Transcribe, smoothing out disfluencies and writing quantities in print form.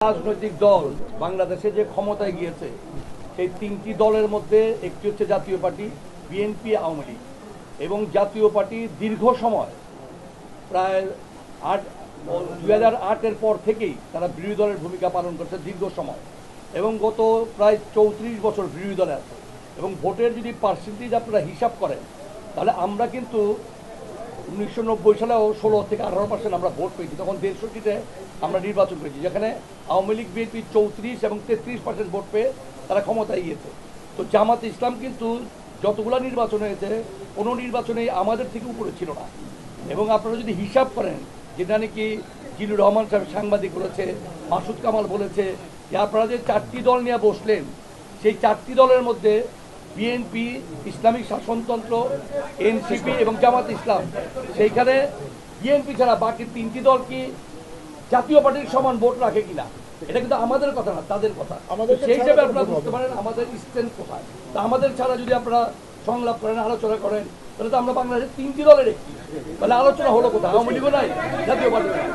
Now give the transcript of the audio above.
রাজনৈতিক দল বাংলাদেশে যে ক্ষমতায় গিয়েছে সেই তিনটি দলের মধ্যে একটি হচ্ছে জাতীয় পার্টি, বিএনপি, আওয়ামী লীগ। এবং জাতীয় পার্টি দীর্ঘ সময় প্রায় 2008-এর পর থেকেই তারা বিরোধী দলের ভূমিকা পালন করছে দীর্ঘ সময়, এবং গত প্রায় 34 বছর বিরোধী দলে আছে। এবং ভোটের যদি পার্সেন্টেজ আপনারা হিসাব করেন তাহলে আমরা কিন্তু 1990 সালেও 16 থেকে 18% আমরা ভোট পেয়েছি, তখন 63-তে আমরা নির্বাচন করেছি, যেখানে আওয়ামী লীগ বিএনপি 34 এবং 33% ভোট পেয়ে তারা ক্ষমতায় গিয়েছে। তো জামাত ইসলাম কিন্তু যতগুলো নির্বাচন হয়েছে কোনো নির্বাচনেই আমাদের থেকে উপরে ছিল না। এবং আপনারা যদি হিসাব করেন, যেটা নাকি জিলুর রহমান সাহেব সাংবাদিক বলেছে, মাসুদ কামাল বলেছে, যে আপনারা যে 4টি দল নিয়ে বসলেন, সেই 4টি দলের মধ্যে বিএনপি, ইসলামিক শাসনতন্ত্র, এনসিপি এবং জামাত ইসলাম, সেইখানে বিএনপি ছাড়া বাকি 3টি দল কি জাতীয় পার্টির সমান ভোট রাখে কিনা, এটা কিন্তু আমাদের কথা না, তাদের কথা। সেই হিসেবে আপনারা বুঝতে পারেন আমাদের স্ট্রেংথ কোথায়। তা আমাদের ছাড়া যদি আপনারা সংলাপ করেন, আলোচনা করেন, তাহলে তো আমরা বাংলাদেশের 3টি দলের একটি, তাহলে আলোচনা হলো কোথায়? আওয়ামী লীগও নাই, জাতীয় পার্টি নাই।